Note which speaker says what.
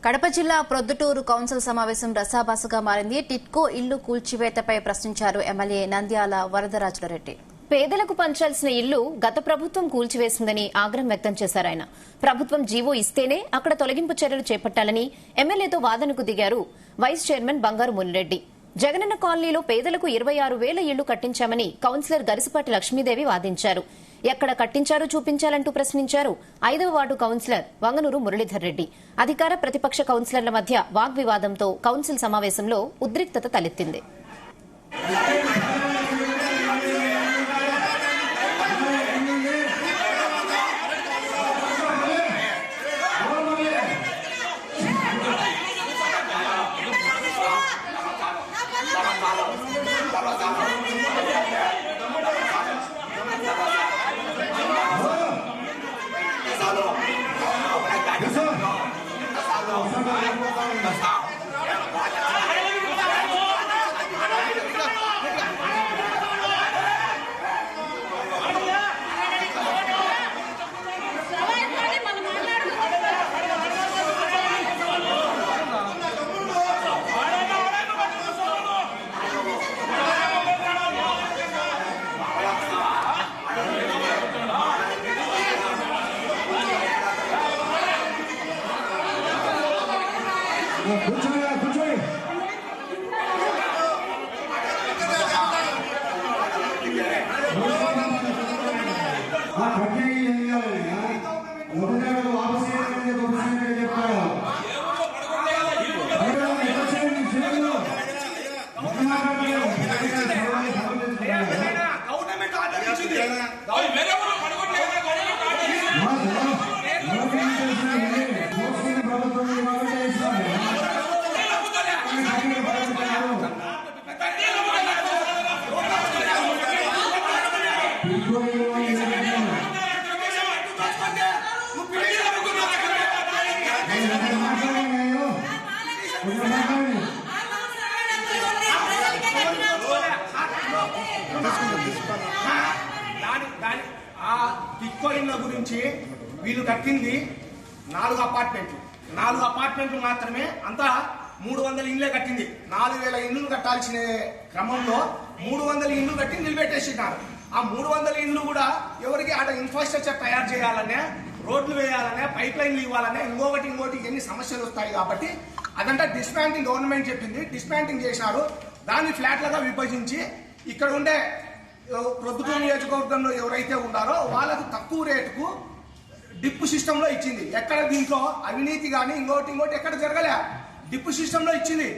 Speaker 1: కడప జిల్లా ప్రొద్దుటూరు కౌన్సిల్ సమావేశం రసాభాసగా మారింది. టిట్కో ఇల్లు కూల్చివేతపై ప్రశ్నించారు ఎమ్మెల్యే నంద్యాల వరదరాజులరెడ్డి. పేదలకు పంచాల్సిన ఇల్లు గత ప్రభుత్వం కూల్చివేసిందని ఆగ్రహం వ్యక్తం చేశారు ఆయన. ప్రభుత్వం జీవో ఇస్తేనే అక్కడ తొలగింపు చర్యలు చేపట్టాలని ఎమ్మెల్యేతో వాదనకు దిగారు వైస్ చైర్మన్ బంగారు మునిరెడ్డి. జగనన్న కాలనీలో పేదలకు 26,000 ఇళ్లు కట్టించామని కౌన్సిలర్ గరిసపాటి లక్ష్మీదేవి వాదించారు. ఎక్కడ కట్టించారో చూపించాలంటూ ప్రశ్నించారు 5వ వార్డు కౌన్సిలర్ వంగనూరు మురళీధర్ రెడ్డి. అధికార ప్రతిపక్ష కౌన్సిలర్ల మధ్య వాగ్వివాదంతో కౌన్సిల్ సమావేశంలో ఉద్రిక్తత తలెత్తింది.
Speaker 2: టిట్కో ఇళ్ల గురించి వీళ్ళు కట్టింది 4 అపార్ట్మెంట్లు మాత్రమే. అంతా 300 ఇళ్లే కట్టింది. 4,000 ఇళ్లు కట్టాల్సిన క్రమంలో 300 ఇళ్లు కట్టి నిలబెట్టేసినారు. ఆ 300 ఇళ్లు కూడా ఎవరికి ఆడ ఇన్ఫ్రాస్ట్రక్చర్ తయారు చేయాలనే, రోడ్లు వేయాలనే, పైప్ లైన్లు ఇవ్వాలనే, ఇంకోటి ఎన్ని సమస్యలు వస్తాయి కాబట్టి అదంతా డిస్మాంటింగ్ గవర్నమెంట్ చెప్పింది. డిస్మాంటింగ్ చేసినారు. దాన్ని ఫ్లాట్లుగా విభజించి ఇక్కడ ఉండే ప్రొద్దుటూరు నియోజకవర్గంలో ఎవరైతే ఉన్నారో వాళ్ళకు తక్కువ రేటుకు డిప్పు సిస్టమ్ లో ఇచ్చింది. ఎక్కడ దీంట్లో అవినీతి గాని ఇంకోటి ఎక్కడ జరగలే. డిప్పు సిస్టమ్ లో ఇచ్చింది.